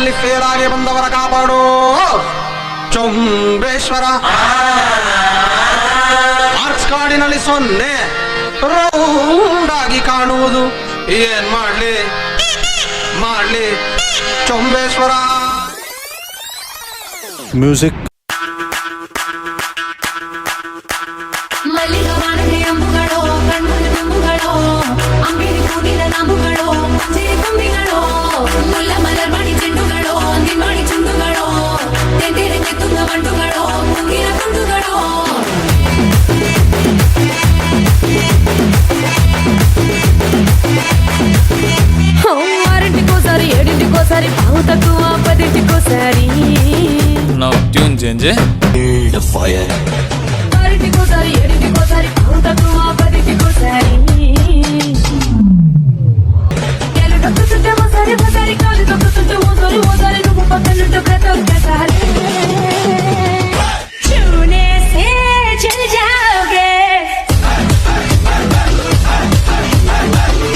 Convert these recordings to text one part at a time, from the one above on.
ನಲ್ಲಿ ಫೇಲ್ ಆಗಿ ಬಂದವರ ಕಾಪಾಡು ಚೊಂಬೇಶ್ವರ. ಆರ್ಟ್ಸ್ ಕಾರ್ಡಿನಲ್ಲಿ 0 ರೌಂಡ್ ಆಗಿ ಕಾಣುವುದು ಏನ್ ಮಾಡ್ಲಿ ಚೊಂಬೇಶ್ವರ. ಮ್ಯೂಸಿಕ್ ಮಲ್ಲಿಗವಾನದೆ ಅಂಬುಗಳೋ ಕಣ್ಮುಂದೆ ತುಂಬುಗಳೋ ಅಂಬಿರಿ ಕೂಡಿದ ನಾಂಬುಗಳೋ ಸಿರಿ ತುಂಬಿಗಳೋ ಮುಲ್ಲ ಮಲರ್ಮಣಿ ಚೆಂಡುಗಳೋ ನಿಮ್ಮಣಿ ಚುಂಡುಗಳೋ ತೆಂದಿರೆಂಗೆ ತುಂಗ ಬಂಡುಗಳೋ ಮುಂಗಿನ ತುಂಡುಗಳೋ. ఆరింటికోసారి 7ంటికోసారి పావు తక్కువ 10ంటికోసారి Now tune change. Build a fire. ఆరింటికోసారి 7ంటికోసారి పావు తక్కువ 10ంటికోసారి కాలు తొక్కుతుంటే ఒకసారి కాలు తొక్కుతుంటే ఓసారి నువ్వు పక్కనుంటే ప్రతి ఒక్కసారి छूने से चल जाओगे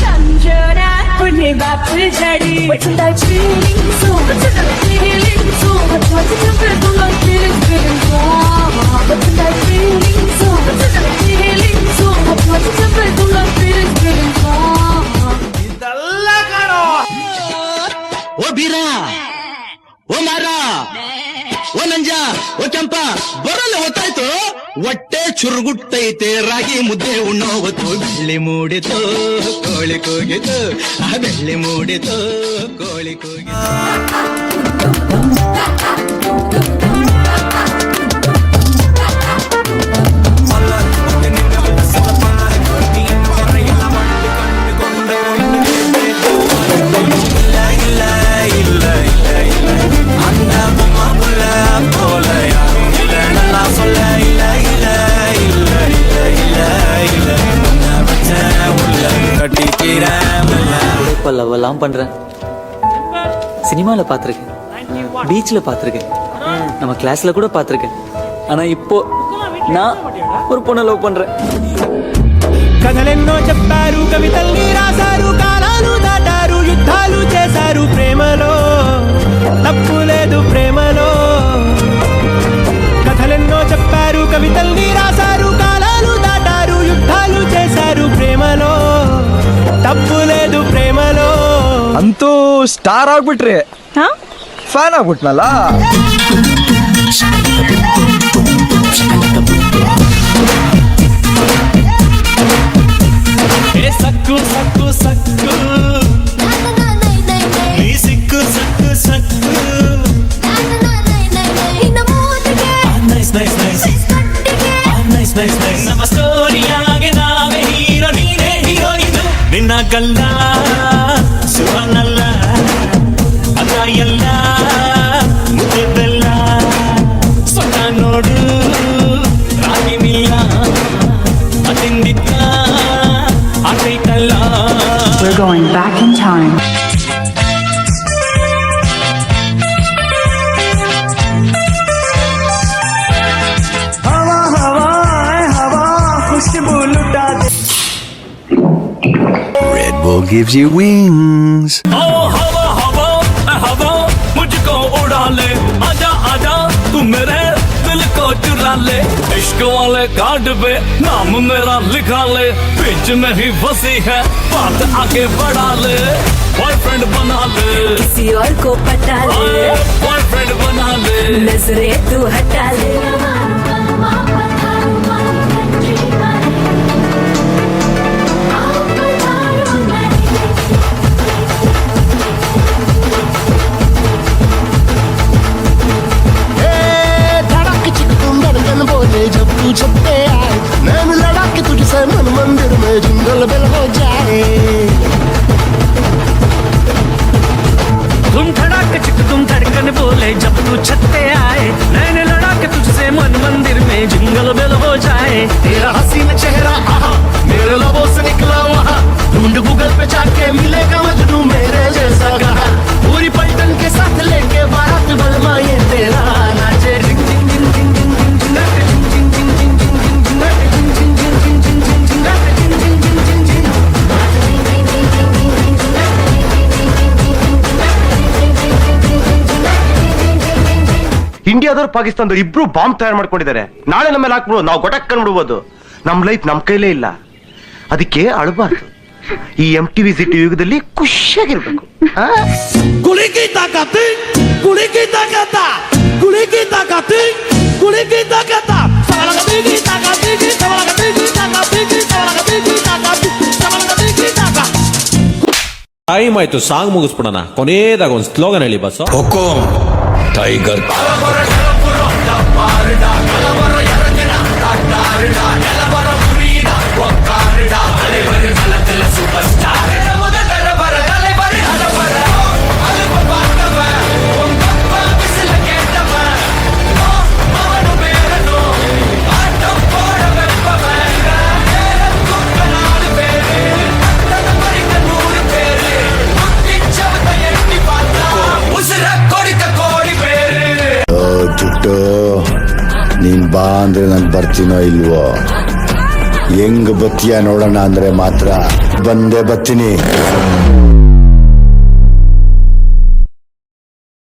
समझो ना पुण्य बाप झड़ी बचता feeling so बचता feeling so बचता feeling so बचता feeling so बचता feeling so बचता feeling so ಇದಲ್ಲ ಕಣೋ. ಓ ಬೀರ, ಓ ಮಾರ, ಓ ನಂಜ, ಓ ಕೆಂಪ ಬರಲ್ಲ ಹೊತ್ತಾಯ್ತು. ಹೊಟ್ಟೆ ಚುರುಗುಟ್ಟೈತೆ ರಾಗಿ ಮುದ್ದೆ ಉಣ್ಣೋ ಹೊತ್ತು. ಬೆಳ್ಳಿ ಮೂಡಿತು ಕೋಳಿ ಕೂಗಿತು, ಆ ಬೆಳ್ಳಿ ಮೂಡಿತು ಕೋಳಿ ಕೂಗಿತು. லவ்லாம் பண்றேன். சினிமால பாத்திருக்கேன், பீச்ல பாத்திருக்கேன், நம்ம கிளாஸ்ல கூட பாத்திருக்கேன். ஆனா இப்போ நான் ஒரு பொண்ணை లవ్ பண்றேன். కథలెన్నో చెప్పారు, కవితల్ని రాశారు, కాలాలు దాటారు, యుద్ధాలు చేశారు. ప్రేమలో తప్పు లేదు, ప్రేమలో. కథలెన్నో చెప్పారు, కవితల్ని రాశారు, కాలాలు దాటారు, యుద్ధాలు చేశారు. ప్రేమలో ತಪ್ಪು లేదు, ಪ್ರೇಮಲೋ. ಅಂತೂ ಸ್ಟಾರ್ ಆಗ್ಬಿಟ್ರಿ, ಫ್ಯಾನ್ ಆಗ್ಬಿಟ್ನಲ್ಲ. ಸಕ್ಕು ಸಕ್ಕು ಸಕ್ಕು ನೀ ಸಿಕ್ಕು ಸಕ್ಕು ಸಕ್ಕು. Nice nice nice nice nice nice. ನಮ್ಮ ಸ್ಟೋರಿಯಾಗೆ ನಾವೇ ಹೀರೋ, ನೀನೇ ಹೀರೋಯಿನ್. ನಿನ್ನ ಗಲ್ಲ ಸುವನಲ್ಲ, ಅಲ್ಲ ಎಲ್ಲ ಮುದ್ದೆಲ್ಲ ಸೊಟ್ಟ ನೋಡು ರಾಗಿ ಮಿಲ್ಲ ಅತಿಂದಿದ್ದ ಆತೈತಲ್ಲ. We're going back in time. हवा हवा हवा खुशबू लुटा दे. Red Bull gives you wings. हवा हवा हवा मुझको उड़ा ले. आजा आजा तू मेरे दिल को चुरा ले. इश्क वाले कार्ड पे नाम मेरा लिखा ले. बीच में ही फंसी है बात, आगे बढ़ा ले. बॉयफ्रेंड बना ले, किसी और को पटा ले. बॉयफ्रेंड बना ले. नजरे तू हटा ले. बोले जब तू छपते आए, नैन लड़ा के तुझसे मन मंदिर में जिंगल बेल हो जाए. तुम धड़क चिक तुम धड़कन बोले जब तू छत पे आए. नैन लड़ा के तुझसे मन मंदिर में जिंगल बेल हो जाए. तेरा हसीन चेहरा आहा मेरे लबों से निकला वहाँ. ढूंढ गूगल पे जाके मिलेगा मजनू मेरे जैसा कहा. पूरी पलटन के साथ लेके बारात बलमा ये तेरा नाचे. डिंग डिंग डिंग डिंग डिंग डिंग डिंग डिंग डिंग डिंग डिंग डिंग डिंग डिंग डिंग डिंग डिंग डिंग. ಇಂಡಿಯಾದವ್ರು ಪಾಕಿಸ್ತಾನದವ್ರು ಇಬ್ರು ಬಾಂಬ್ ತಯಾರು ಮಾಡ್ಕೊಂಡಿದ್ದಾರೆ. ನಾಳೆ ನಮ್ಮ ಮೇಲೆ ಹಾಕ್ಬಿಡು, ನಾವು ಗೊಟಕ್ ಕಂಡ್ಬಿಡ್ಬೋದು. ನಮ್ ಲೈಫ್ ನಮ್ ಕೈಲೇ ಇಲ್ಲ, ಅದಕ್ಕೆ ಅಳಬಾರ್ದು. ಈ MTV ಸಿಟಿ ಯುಗದಲ್ಲಿ ಖುಷಿಯಾಗಿರ್ಬೇಕು. ಕುಳಿಕಿ ತಾಕತ್ ಕುಳಿಕಿ ತಾಕತ್ತ ಕುಳಿಕಿ ತಾಕತ್ ಕುಳಿಕಿ ತಾಕತ್ತ ಸವಲಗದಿಗಿ ತಾಕತ್ತಿಗಿ ಸವಲಗದಿಗಿ ತಾಕತ್ತಿಗಿ ಸವಲಗದಿಗಿ ತಾಕತ್ತಿ ಸವಲಗದಿಗಿ ತಾಕ. ಟೈಮ್ ಆಯ್ತು, ಸಾಂಗ್ ಮುಗಿಸ್ಬಿಡೋಣ. ಕೊನೆಯದಾಗ ಒಂದು ಸ್ಲೋಗನ್ ಹೇಳಿ ಬಸ್. ಹುಕುಂ ಟೈಗರ್. ಜುಟ್ಟು ನೀನ್ ಬಾ ಅಂದ್ರೆ ನಾನು ಬರ್ತೀನೋ ಇಲ್ವೋ? ಹೆಂಗ್ ಬತ್ತೀಯ ನೋಡೋಣ ಅಂದ್ರೆ ಮಾತ್ರ ಬಂದೇ ಬರ್ತೀನಿ.